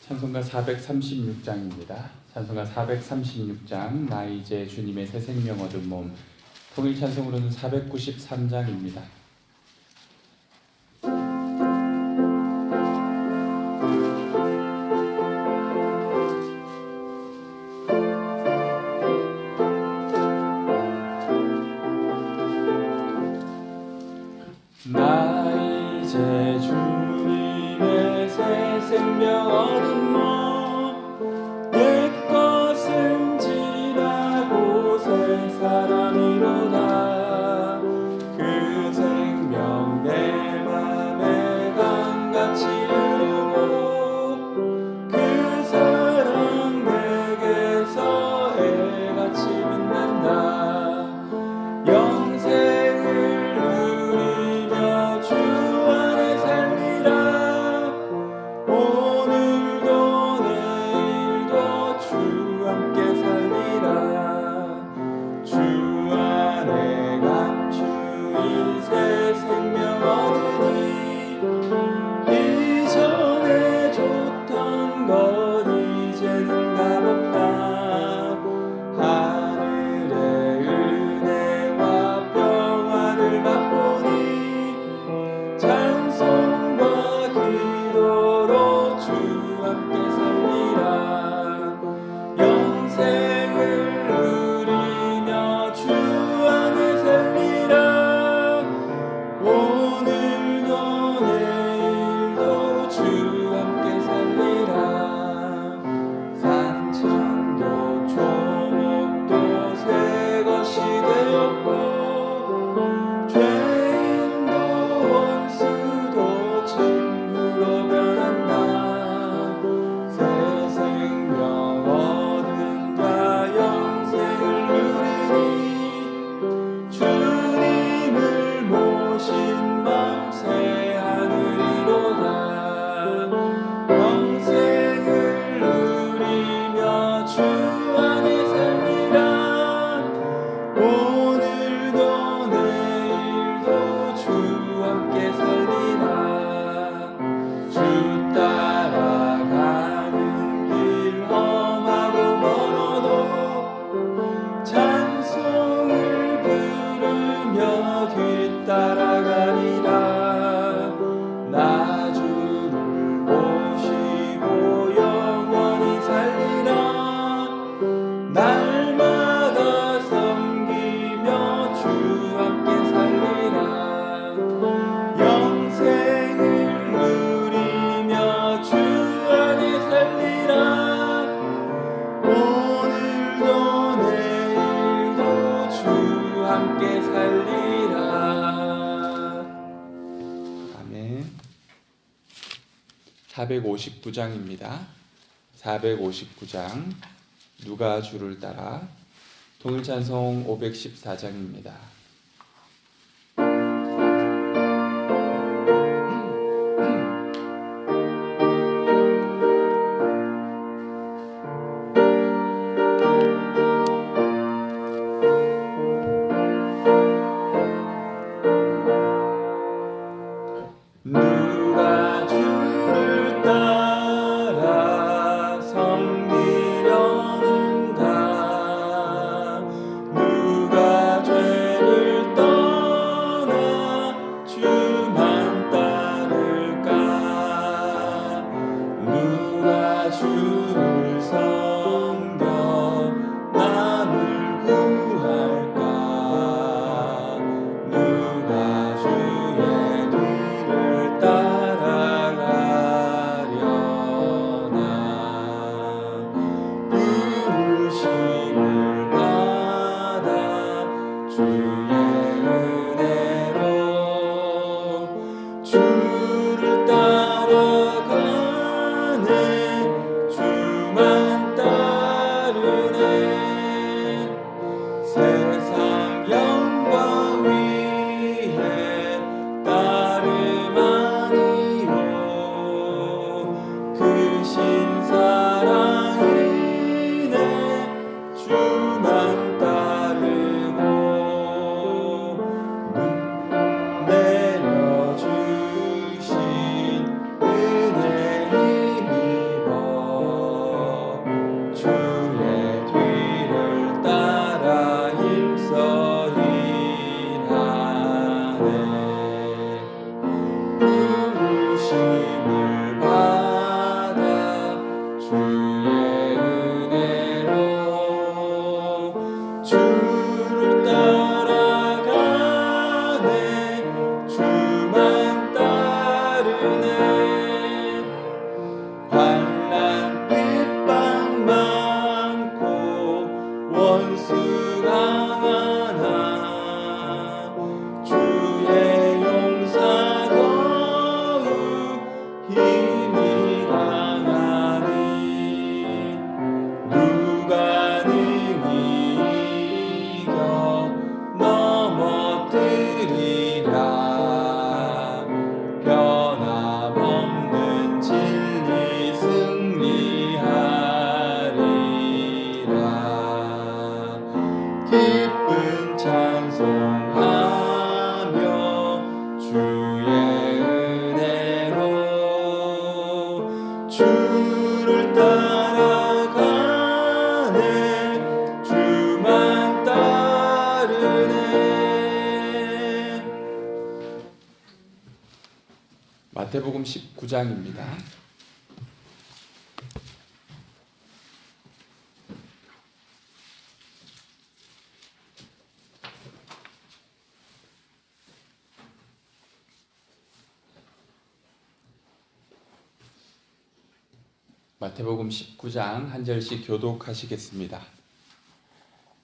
찬송가 436장입니다. 찬송가 436장 나 이제 주님의 새 생명 얻은 몸. 통일 찬송으로는 493장입니다. 나 이제 주님의 새 생명 얻은 몸, 옛 것은 지나고 새 사람이로다. 그 생명 내 맘에 강같이 흐르고 그 사랑 내게서 애같이 빛난다. 영생을 누리며 주 안에 살리라. 오늘도 내일도 주 함께 살리라. 주 안에 감추인 새 생명 얻으니 이전에 좋던 것 이제는 값없다. 하늘의 은혜와 평안을 맛보니 찬송과 기도로 주 함께 살리라. 영생을 누리며 주 안에 살리라. 오늘도 내일도 주 함께 살리라. 산천도 초목도 새 것이 되었고 죄인도 원수도 친구로 변한다. 새 생명 얻은 자 영생을 누리니 주님을 모신 맘 새 하늘이로다. 영생을 누리며 주 안에 살리라. 오늘도 내일도 주 함께 살리라. 주 따라가는 길 험하고 멀어도 찬송을 부르며 뒤따라가리라. 나 주를 모시고 영원히 살리라. 날마다 섬기며 주 함께 살리라. 영생을 누리며 주 안에 살리라. 오늘도 내일도 주 함께 살리라. 아멘. 459장입니다. 459장 누가 주를 따라. 통일찬송 514장입니다. 누가 주를 따라 섬기려는가. 누가 죄를 떠나 주만 따를까. 누가 주를 섬겨 남을 구할까. 누가 주의 뒤를 따라가려나. 부르심을 받아 주의 은혜로 주를 따라가네. 주만 주를 따라가네 주만 따르네. 마태복음 19장입니다. 마태복음 19장 한 절씩 교독하시겠습니다.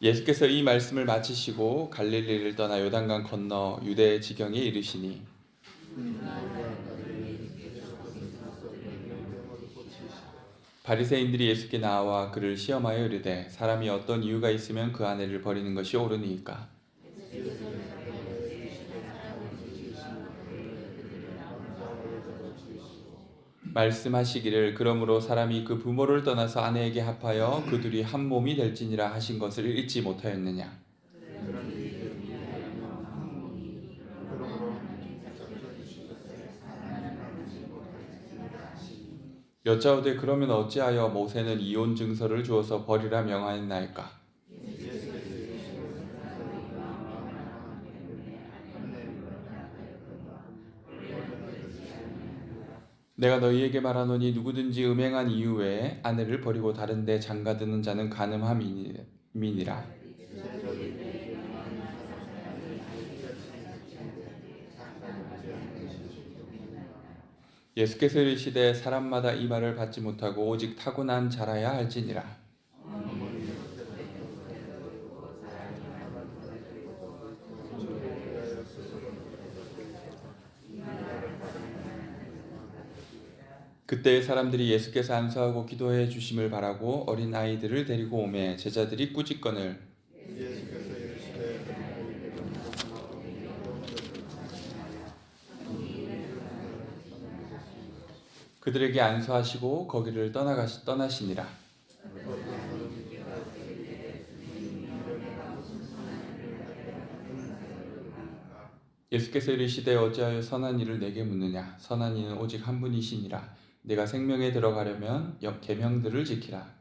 예수께서 이 말씀을 마치시고 갈릴리를 떠나 요단강 건너 유대 지경에 이르시니 바리새인들이 예수께 나와 그를 시험하여 이르되 사람이 어떤 이유가 있으면 그 아내를 버리는 것이 옳으니까? 말씀하시기를 그러므로 사람이 그 부모를 떠나서 아내에게 합하여 그 둘이 한 몸이 될지니라 하신 것을 읽지 못하였느냐? 여짜오되 그러면 어찌하여 모세는 이혼 증서를 주어서 버리라 명하였나이까? 내가 너희에게 말하노니 누구든지 음행한 이후에 아내를 버리고 다른 데 장가드는 자는 간음함이니라. 예수께서 이르시되 사람마다 이 말을 받지 못하고 오직 타고난 자라야 할지니라. 그때 사람들이 예수께서 안수하고 기도해 주심을 바라고 어린 아이들을 데리고 오매 제자들이 꾸짖거늘 그들에게 안수하시고 거기를 떠나시니라. 예수께서 이르시되 어찌하여 선한 이를 내게 묻느냐? 선한 이는 오직 한 분이시니라. 내가 생명에 들어가려면 계명들을 지키라.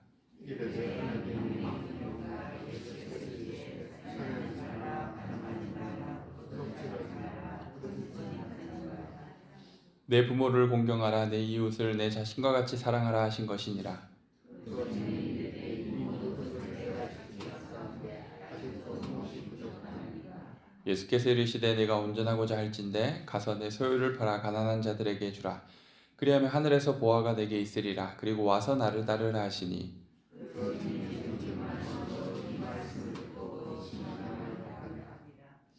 내 부모를 공경하라. 내 이웃을 내 자신과 같이 사랑하라 하신 것이니라. 예수께서 이르시되 내가 온전하고자 할진대 가서 내 소유를 팔아 가난한 자들에게 주라. 그리하면 하늘에서 보화가 내게 있으리라. 그리고 와서 나를 따르라 하시니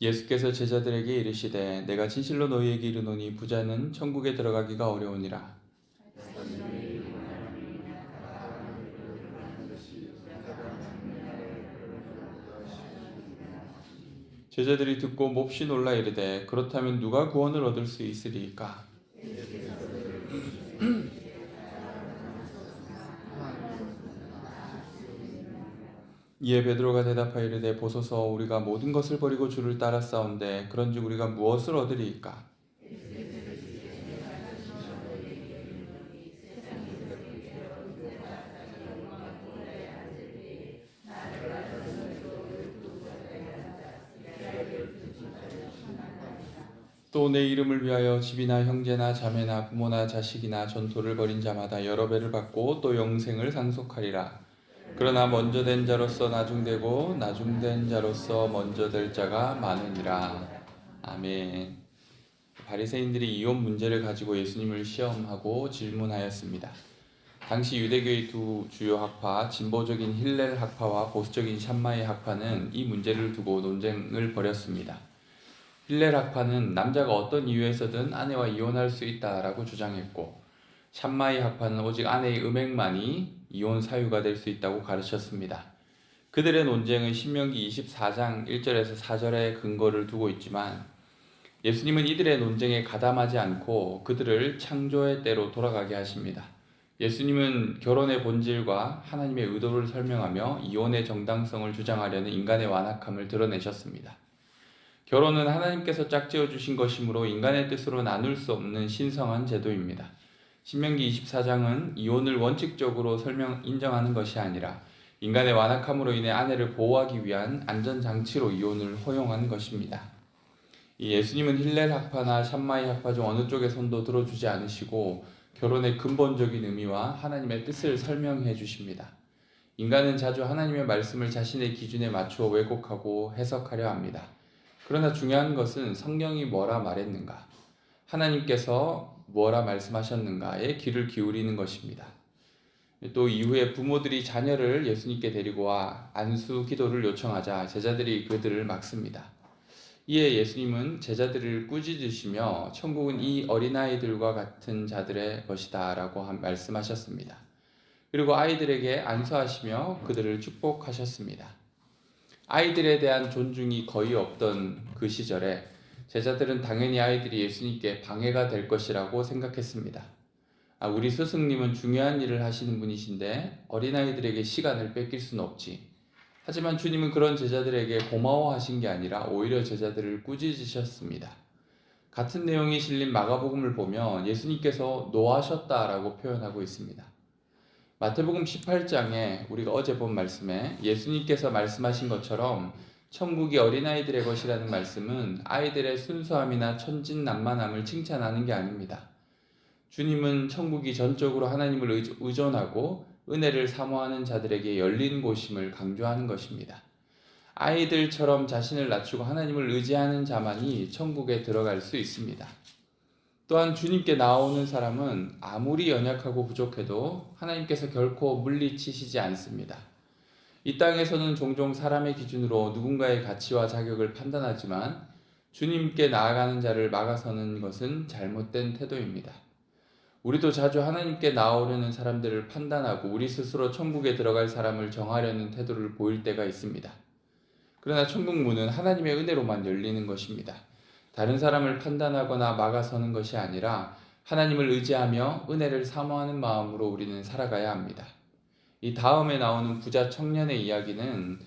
예수께서 제자들에게 이르시되 내가 진실로 너희에게 이르노니 부자는 천국에 들어가기가 어려우니라. 제자들이 듣고 몹시 놀라 이르되 그렇다면 누가 구원을 얻을 수 있으리까? 이에 베드로가 대답하여 이르되 보소서 우리가 모든 것을 버리고 주를 따랐사온데 그런즉 우리가 무엇을 얻으리이까? 또 내 이름을 위하여 집이나 형제나 자매나 부모나 자식이나 전토를 벌인 자마다 여러 배를 받고 또 영생을 상속하리라. 그러나 먼저 된 자로서 나중되고 나중된 자로서 먼저 될 자가 많으니라. 아멘. 바리새인들이 이혼 문제를 가지고 예수님을 시험하고 질문하였습니다. 당시 유대교의 두 주요 학파, 진보적인 힐렐 학파와 보수적인 샴마이 학파는 이 문제를 두고 논쟁을 벌였습니다. 힐렐 학파는 남자가 어떤 이유에서든 아내와 이혼할 수 있다라고 주장했고 샴마이 학파는 오직 아내의 음행만이 이혼 사유가 될 수 있다고 가르쳤습니다. 그들의 논쟁은 신명기 24장 1절에서 4절에 근거를 두고 있지만 예수님은 이들의 논쟁에 가담하지 않고 그들을 창조의 때로 돌아가게 하십니다. 예수님은 결혼의 본질과 하나님의 의도를 설명하며 이혼의 정당성을 주장하려는 인간의 완악함을 드러내셨습니다. 결혼은 하나님께서 짝지어 주신 것이므로 인간의 뜻으로 나눌 수 없는 신성한 제도입니다. 신명기 24장은 이혼을 원칙적으로 인정하는 것이 아니라 인간의 완악함으로 인해 아내를 보호하기 위한 안전장치로 이혼을 허용한 것입니다. 이 예수님은 힐렐 학파나 샴마이 학파 중 어느 쪽의 손도 들어주지 않으시고 결혼의 근본적인 의미와 하나님의 뜻을 설명해 주십니다. 인간은 자주 하나님의 말씀을 자신의 기준에 맞추어 왜곡하고 해석하려 합니다. 그러나 중요한 것은 성경이 뭐라 말했는가, 하나님께서 뭐라 말씀하셨는가에 귀를 기울이는 것입니다. 또 이후에 부모들이 자녀를 예수님께 데리고 와 안수 기도를 요청하자 제자들이 그들을 막습니다. 이에 예수님은 제자들을 꾸짖으시며 천국은 이 어린아이들과 같은 자들의 것이다 라고 말씀하셨습니다. 그리고 아이들에게 안수하시며 그들을 축복하셨습니다. 아이들에 대한 존중이 거의 없던 그 시절에 제자들은 당연히 아이들이 예수님께 방해가 될 것이라고 생각했습니다. 우리 스승님은 중요한 일을 하시는 분이신데 어린아이들에게 시간을 뺏길 수는 없지. 하지만 주님은 그런 제자들에게 고마워하신 게 아니라 오히려 제자들을 꾸짖으셨습니다. 같은 내용이 실린 마가복음을 보면 예수님께서 노하셨다라고 표현하고 있습니다. 마태복음 18장에 우리가 어제 본 말씀에 예수님께서 말씀하신 것처럼 천국이 어린아이들의 것이라는 말씀은 아이들의 순수함이나 천진난만함을 칭찬하는 게 아닙니다. 주님은 천국이 전적으로 하나님을 의존하고 은혜를 사모하는 자들에게 열린 곳임을 강조하는 것입니다. 아이들처럼 자신을 낮추고 하나님을 의지하는 자만이 천국에 들어갈 수 있습니다. 또한 주님께 나오는 사람은 아무리 연약하고 부족해도 하나님께서 결코 물리치시지 않습니다. 이 땅에서는 종종 사람의 기준으로 누군가의 가치와 자격을 판단하지만 주님께 나아가는 자를 막아서는 것은 잘못된 태도입니다. 우리도 자주 하나님께 나오려는 사람들을 판단하고 우리 스스로 천국에 들어갈 사람을 정하려는 태도를 보일 때가 있습니다. 그러나 천국 문은 하나님의 은혜로만 열리는 것입니다. 다른 사람을 판단하거나 막아서는 것이 아니라 하나님을 의지하며 은혜를 사모하는 마음으로 우리는 살아가야 합니다. 이 다음에 나오는 부자 청년의 이야기는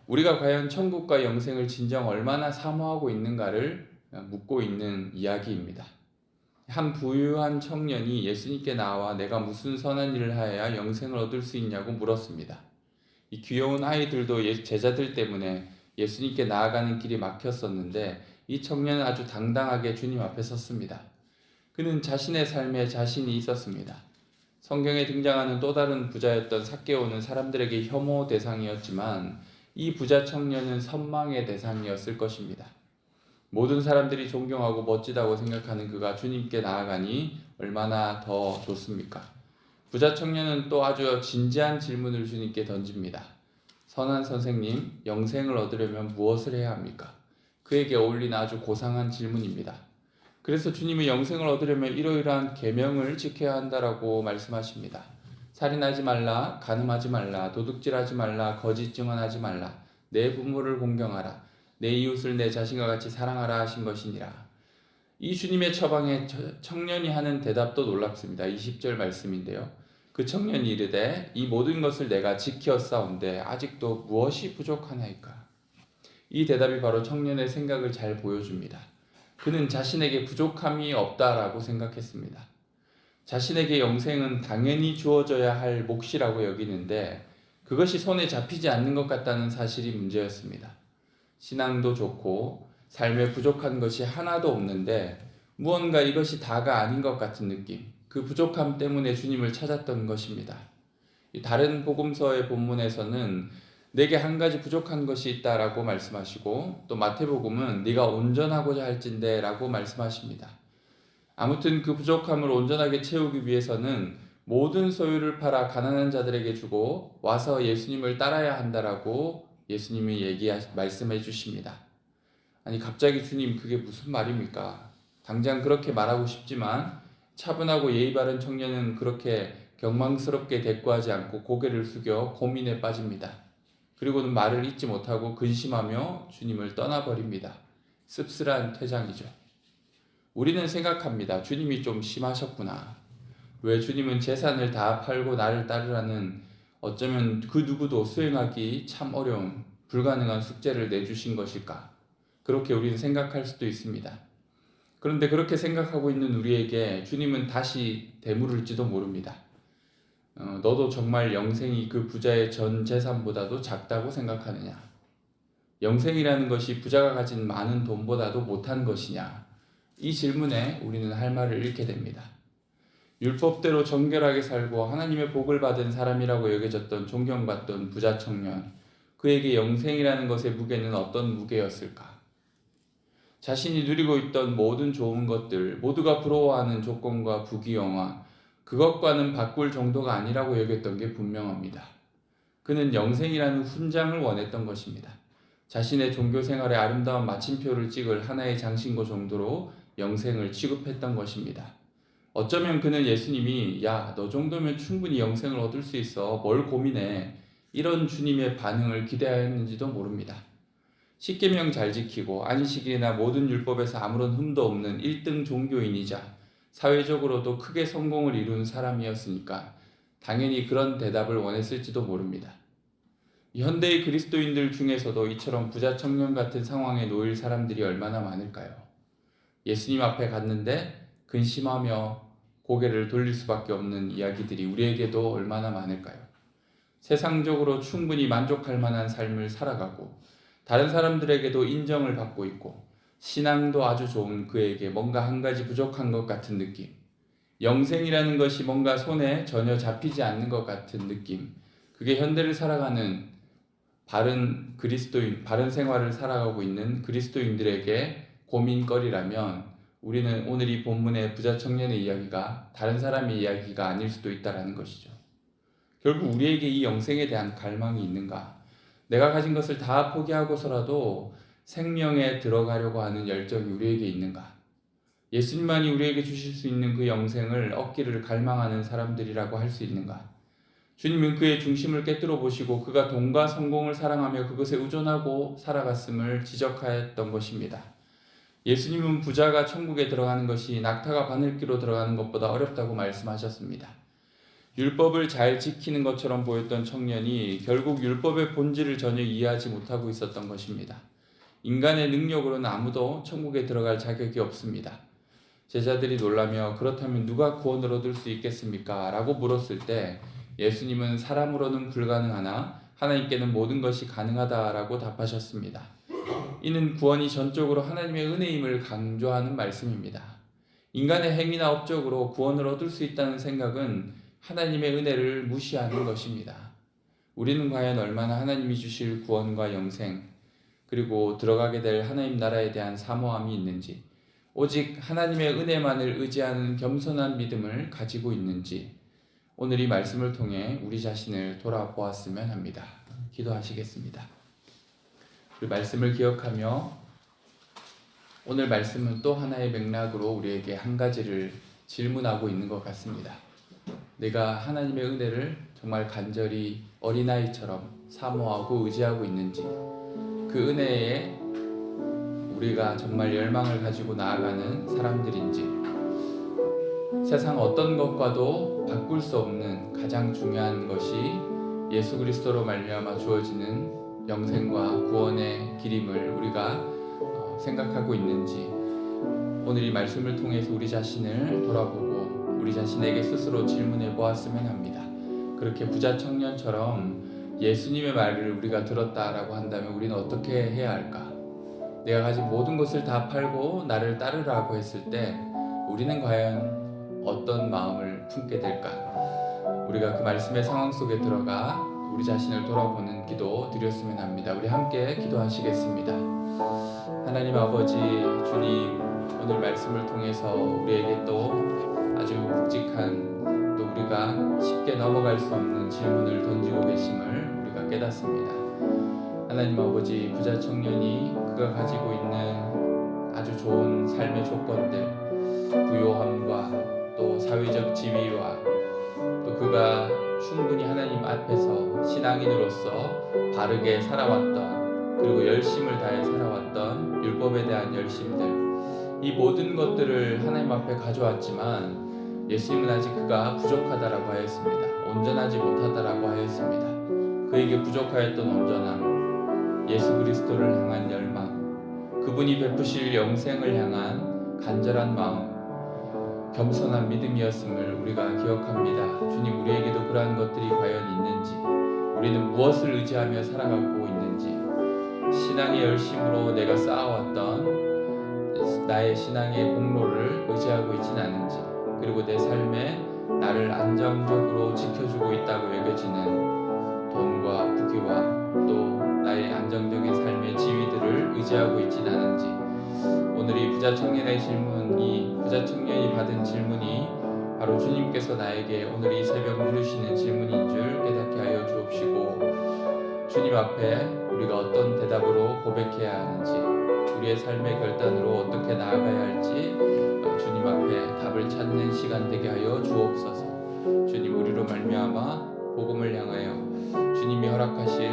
우리가 과연 천국과 영생을 진정 얼마나 사모하고 있는가를 묻고 있는 이야기입니다. 한 부유한 청년이 예수님께 나와 내가 무슨 선한 일을 하여야 영생을 얻을 수 있냐고 물었습니다. 이 귀여운 아이들도 제자들 때문에 예수님께 나아가는 길이 막혔었는데 이 청년은 아주 당당하게 주님 앞에 섰습니다. 그는 자신의 삶에 자신이 있었습니다. 성경에 등장하는 또 다른 부자였던 삭개오는 사람들에게 혐오 대상이었지만 이 부자 청년은 선망의 대상이었을 것입니다. 모든 사람들이 존경하고 멋지다고 생각하는 그가 주님께 나아가니 얼마나 더 좋습니까? 부자 청년은 또 아주 진지한 질문을 주님께 던집니다. 선한 선생님, 영생을 얻으려면 무엇을 해야 합니까? 그에게 어울리는 아주 고상한 질문입니다. 그래서 주님은 영생을 얻으려면 이러이러한 계명을 지켜야 한다라고 말씀하십니다. 살인하지 말라, 간음하지 말라, 도둑질하지 말라, 거짓 증언하지 말라, 내 부모를 공경하라, 내 이웃을 내 자신과 같이 사랑하라 하신 것이니라. 이 주님의 처방에 청년이 하는 대답도 놀랍습니다. 20절 말씀인데요. 그 청년이 이르되 이 모든 것을 내가 지켰사온데 아직도 무엇이 부족하나이까? 이 대답이 바로 청년의 생각을 잘 보여줍니다. 그는 자신에게 부족함이 없다라고 생각했습니다. 자신에게 영생은 당연히 주어져야 할 몫이라고 여기는데 그것이 손에 잡히지 않는 것 같다는 사실이 문제였습니다. 신앙도 좋고 삶에 부족한 것이 하나도 없는데 무언가 이것이 다가 아닌 것 같은 느낌, 그 부족함 때문에 주님을 찾았던 것입니다. 다른 복음서의 본문에서는 내게 한 가지 부족한 것이 있다라고 말씀하시고 또 마태복음은 네가 온전하고자 할진대 라고 말씀하십니다. 아무튼 그 부족함을 온전하게 채우기 위해서는 모든 소유를 팔아 가난한 자들에게 주고 와서 예수님을 따라야 한다라고 예수님이 말씀해 주십니다. 아니 갑자기 주님 그게 무슨 말입니까? 당장 그렇게 말하고 싶지만 차분하고 예의 바른 청년은 그렇게 경망스럽게 대꾸하지 않고 고개를 숙여 고민에 빠집니다. 그리고는 말을 잇지 못하고 근심하며 주님을 떠나버립니다. 씁쓸한 퇴장이죠. 우리는 생각합니다. 주님이 좀 심하셨구나. 왜 주님은 재산을 다 팔고 나를 따르라는 어쩌면 그 누구도 수행하기 참 어려운 불가능한 숙제를 내주신 것일까? 그렇게 우리는 생각할 수도 있습니다. 그런데 그렇게 생각하고 있는 우리에게 주님은 다시 되물을지도 모릅니다. 너도 정말 영생이 그 부자의 전 재산보다도 작다고 생각하느냐? 영생이라는 것이 부자가 가진 많은 돈보다도 못한 것이냐? 이 질문에 우리는 할 말을 잃게 됩니다. 율법대로 정결하게 살고 하나님의 복을 받은 사람이라고 여겨졌던 존경받던 부자 청년, 그에게 영생이라는 것의 무게는 어떤 무게였을까? 자신이 누리고 있던 모든 좋은 것들, 모두가 부러워하는 조건과 부귀영화, 그것과는 바꿀 정도가 아니라고 여겼던 게 분명합니다. 그는 영생이라는 훈장을 원했던 것입니다. 자신의 종교 생활의 아름다운 마침표를 찍을 하나의 장신구 정도로 영생을 취급했던 것입니다. 어쩌면 그는 예수님이 야, 너 정도면 충분히 영생을 얻을 수 있어. 뭘 고민해. 이런 주님의 반응을 기대하였는지도 모릅니다. 십계명 잘 지키고 안식일이나 모든 율법에서 아무런 흠도 없는 1등 종교인이자 사회적으로도 크게 성공을 이룬 사람이었으니까 당연히 그런 대답을 원했을지도 모릅니다. 현대의 그리스도인들 중에서도 이처럼 부자 청년 같은 상황에 놓일 사람들이 얼마나 많을까요? 예수님 앞에 갔는데 근심하며 고개를 돌릴 수밖에 없는 이야기들이 우리에게도 얼마나 많을까요? 세상적으로 충분히 만족할 만한 삶을 살아가고 다른 사람들에게도 인정을 받고 있고 신앙도 아주 좋은 그에게 뭔가 한 가지 부족한 것 같은 느낌, 영생이라는 것이 뭔가 손에 전혀 잡히지 않는 것 같은 느낌, 그게 현대를 살아가는 바른 그리스도인, 바른 생활을 살아가고 있는 그리스도인들에게 고민거리라면 우리는 오늘 이 본문의 부자 청년의 이야기가 다른 사람의 이야기가 아닐 수도 있다는 것이죠. 결국 우리에게 이 영생에 대한 갈망이 있는가? 내가 가진 것을 다 포기하고서라도 생명에 들어가려고 하는 열정이 우리에게 있는가? 예수님만이 우리에게 주실 수 있는 그 영생을 얻기를 갈망하는 사람들이라고 할 수 있는가? 주님은 그의 중심을 깨뜨려 보시고 그가 돈과 성공을 사랑하며 그것에 의존하고 살아갔음을 지적하였던 것입니다. 예수님은 부자가 천국에 들어가는 것이 낙타가 바늘기로 들어가는 것보다 어렵다고 말씀하셨습니다. 율법을 잘 지키는 것처럼 보였던 청년이 결국 율법의 본질을 전혀 이해하지 못하고 있었던 것입니다. 인간의 능력으로는 아무도 천국에 들어갈 자격이 없습니다. 제자들이 놀라며 그렇다면 누가 구원을 얻을 수 있겠습니까? 라고 물었을 때 예수님은 사람으로는 불가능하나 하나님께는 모든 것이 가능하다라고 답하셨습니다. 이는 구원이 전적으로 하나님의 은혜임을 강조하는 말씀입니다. 인간의 행위나 업적으로 구원을 얻을 수 있다는 생각은 하나님의 은혜를 무시하는 것입니다. 우리는 과연 얼마나 하나님이 주실 구원과 영생, 그리고 들어가게 될 하나님 나라에 대한 사모함이 있는지, 오직 하나님의 은혜만을 의지하는 겸손한 믿음을 가지고 있는지, 오늘 이 말씀을 통해 우리 자신을 돌아보았으면 합니다. 기도하시겠습니다. 우리 말씀을 기억하며 오늘 말씀은 또 하나의 맥락으로 우리에게 한 가지를 질문하고 있는 것 같습니다. 내가 하나님의 은혜를 정말 간절히 어린아이처럼 사모하고 의지하고 있는지, 그 은혜에 우리가 정말 열망을 가지고 나아가는 사람들인지, 세상 어떤 것과도 바꿀 수 없는 가장 중요한 것이 예수 그리스도로 말미암아 주어지는 영생과 구원의 길임을 우리가 생각하고 있는지, 오늘 이 말씀을 통해서 우리 자신을 돌아보고 우리 자신에게 스스로 질문해 보았으면 합니다. 그렇게 부자 청년처럼 예수님의 말을 우리가 들었다라고 한다면 우리는 어떻게 해야 할까? 내가 가진 모든 것을 다 팔고 나를 따르라고 했을 때 우리는 과연 어떤 마음을 품게 될까? 우리가 그 말씀의 상황 속에 들어가 우리 자신을 돌아보는 기도 드렸으면 합니다. 우리 함께 기도하시겠습니다. 하나님 아버지, 주님, 오늘 말씀을 통해서 우리에게 또 아주 묵직한, 또 우리가 쉽게 넘어갈 수 없는 질문을 던지고 계심을 우리가 깨닫습니다. 하나님 아버지, 부자 청년이 그가 가지고 있는 아주 좋은 삶의 조건들, 부요함과 또 사회적 지위와 또 그가 충분히 하나님 앞에서 신앙인으로서 바르게 살아왔던, 그리고 열심을 다해 살아왔던 율법에 대한 열심들, 이 모든 것들을 하나님 앞에 가져왔지만 예수님은 아직 그가 부족하다라고 하였습니다. 온전하지 못하다라고 하였습니다. 그에게 부족하였던 온전함, 예수 그리스도를 향한 열망, 그분이 베푸실 영생을 향한 간절한 마음, 겸손한 믿음이었음을 우리가 기억합니다. 주님, 우리에게도 그러한 것들이 과연 있는지, 우리는 무엇을 의지하며 살아가고 있는지, 신앙의 열심으로 내가 쌓아왔던 나의 신앙의 공로를 의지하고 있지는 않은지, 그리고 내 삶에 나를 안정적으로 지켜주고 있다고 여겨지는 돈과 부귀와 또 나의 안정적인 삶의 지위들을 의지하고 있지는 않은지, 오늘 이 부자 청년의 질문이, 부자 청년이 받은 질문이 바로 주님께서 나에게 오늘 이 새벽 물으시는 질문인 줄 깨닫게 하여 주옵시고, 주님 앞에 우리가 어떤 대답으로 고백해야 하는지, 우리의 삶의 결단으로 어떻게 나아가야 할지 주님 앞에 답을 찾는 시간 되게 하여 주옵소서. 주님, 우리로 말미암아 복음을 향하여 주님이 허락하실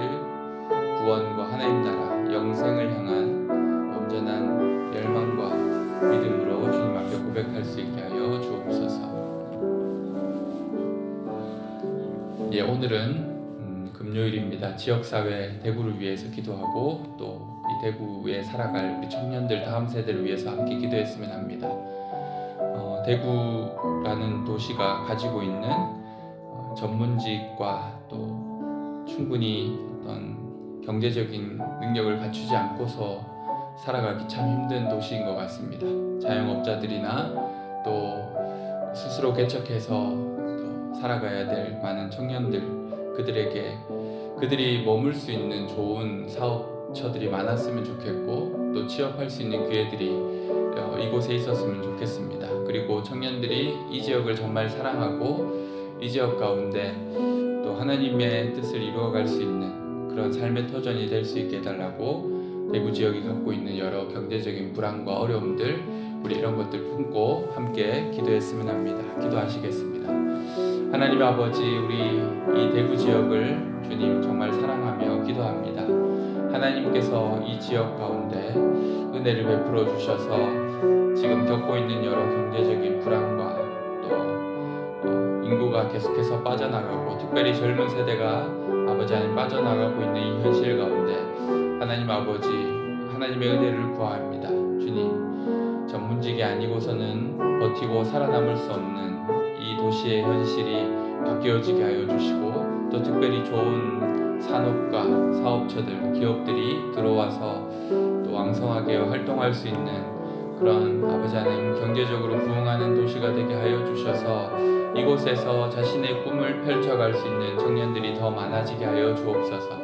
구원과 하나님 나라 영생을 향한 온전한 열망과 믿음으로 주님 앞에 고백할 수 있게 하여 주옵소서. 예, 오늘은 금요일입니다. 지역사회 대구를 위해서 기도하고 또 이 대구에 살아갈 우리 청년들, 다음 세대를 위해서 함께 기도했으면 합니다. 대구라는 도시가 가지고 있는 전문직과 또 충분히 어떤 경제적인 능력을 갖추지 않고서 살아가기 참 힘든 도시인 것 같습니다. 자영업자들이나 또 스스로 개척해서 또 살아가야 될 많은 청년들, 그들이 머물 수 있는 좋은 사업처들이 많았으면 좋겠고, 또 취업할 수 있는 기회들이 이곳에 있었으면 좋겠습니다. 그리고 청년들이 이 지역을 정말 사랑하고 이 지역 가운데 또 하나님의 뜻을 이루어갈 수 있는 그런 삶의 터전이 될 수 있게 해달라고 대구 지역이 갖고 있는 여러 경제적인 불안과 어려움들, 우리 이런 것들 품고 함께 기도했으면 합니다. 기도하시겠습니다. 하나님 아버지, 우리 이 대구 지역을 주님 정말 사랑하며 기도합니다. 하나님께서 이 지역 가운데 은혜를 베풀어 주셔서 지금 겪고 있는 여러 경제적인 불안과 또 인구가 계속해서 빠져나가고, 특별히 젊은 세대가 아버지 안에 빠져나가고 있는 이 현실 가운데 하나님 아버지, 하나님의 은혜를 구합니다. 주님, 전문직이 아니고서는 버티고 살아남을 수 없는 이 도시의 현실이 바뀌어지게 하여 주시고, 또 특별히 좋은 산업과 사업처들, 기업들이 들어와서 또 왕성하게 활동할 수 있는 그런 아버지 하나님 경제적으로 부흥하는 도시가 되게 하여 주셔서 이곳에서 자신의 꿈을 펼쳐갈 수 있는 청년들이 더 많아지게 하여 주옵소서.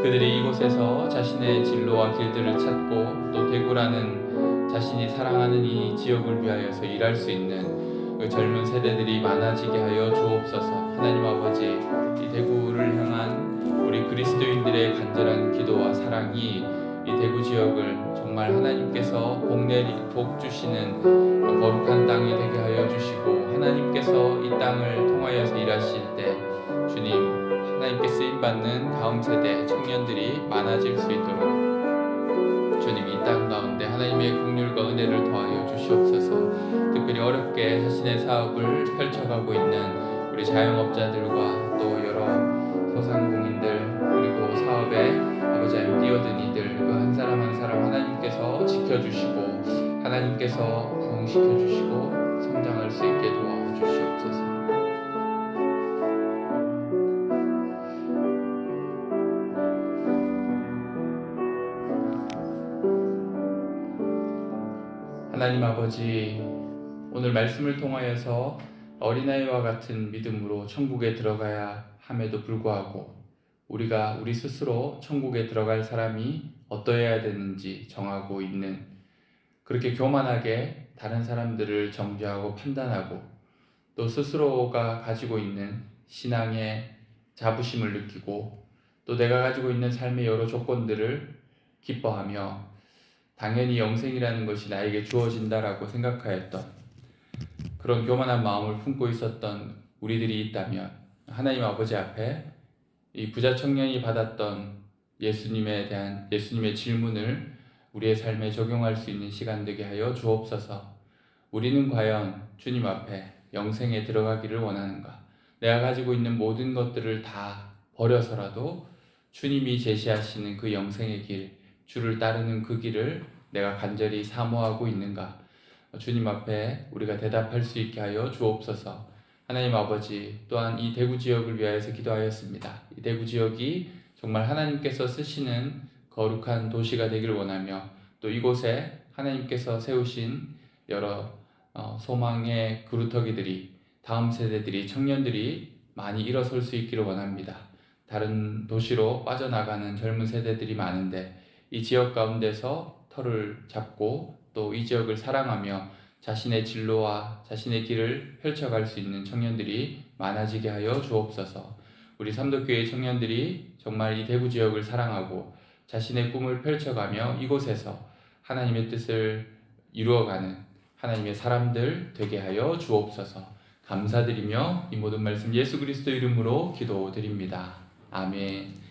그들이 이곳에서 자신의 진로와 길들을 찾고 또 대구라는 자신이 사랑하는 이 지역을 위하여서 일할 수 있는 그 젊은 세대들이 많아지게 하여 주옵소서. 하나님 아버지, 이 대구를 향한 우리 그리스도인들의 간절한 기도와 사랑이 이 대구 지역을 정말 하나님께서 복 주시는 거룩한 땅이 되게 하여 주시고, 하나님께서 이 땅을 통하여서 일하실 때 주님, 하나님께 쓰임받는 다음 세대 청년들이 많아질 수 있도록 주님, 이 땅 가운데 하나님의 긍휼과 은혜를 더하여 주시옵소서. 특별히 어렵게 자신의 사업을 펼쳐가고 있는 우리 자영업자들과 또 여러 소상공인들, 그리고 사업에 아버지 하나님 뛰어든 이들, 그 한 사람 한 사람 하나님께서 지켜주시고 하나님께서 부흥시켜주시고 성장할 수 있게 도와주시옵소서. 하나님 아버지, 오늘 말씀을 통하여서 어린아이와 같은 믿음으로 천국에 들어가야 함에도 불구하고 우리가 우리 스스로 천국에 들어갈 사람이 어떠해야 되는지 정하고 있는, 그렇게 교만하게 다른 사람들을 정죄하고 판단하고 또 스스로가 가지고 있는 신앙의 자부심을 느끼고 또 내가 가지고 있는 삶의 여러 조건들을 기뻐하며 당연히 영생이라는 것이 나에게 주어진다라고 생각하였던 그런 교만한 마음을 품고 있었던 우리들이 있다면, 하나님 아버지 앞에 이 부자 청년이 받았던 예수님의 질문을 우리의 삶에 적용할 수 있는 시간 되게 하여 주옵소서. 우리는 과연 주님 앞에 영생에 들어가기를 원하는가? 내가 가지고 있는 모든 것들을 다 버려서라도 주님이 제시하시는 그 영생의 길, 주를 따르는 그 길을 내가 간절히 사모하고 있는가? 주님 앞에 우리가 대답할 수 있게 하여 주옵소서. 하나님 아버지, 또한 이 대구 지역을 위하여서 기도하였습니다. 이 대구 지역이 정말 하나님께서 쓰시는 거룩한 도시가 되길 원하며, 또 이곳에 하나님께서 세우신 여러 소망의 그루터기들이, 다음 세대들이, 청년들이 많이 일어설 수 있기를 원합니다. 다른 도시로 빠져나가는 젊은 세대들이 많은데, 이 지역 가운데서 터를 잡고 또 이 지역을 사랑하며 자신의 진로와 자신의 길을 펼쳐갈 수 있는 청년들이 많아지게 하여 주옵소서. 우리 삼도교회 청년들이 정말 이 대구 지역을 사랑하고 자신의 꿈을 펼쳐가며 이곳에서 하나님의 뜻을 이루어가는 하나님의 사람들 되게 하여 주옵소서. 감사드리며 이 모든 말씀 예수 그리스도 이름으로 기도드립니다. 아멘.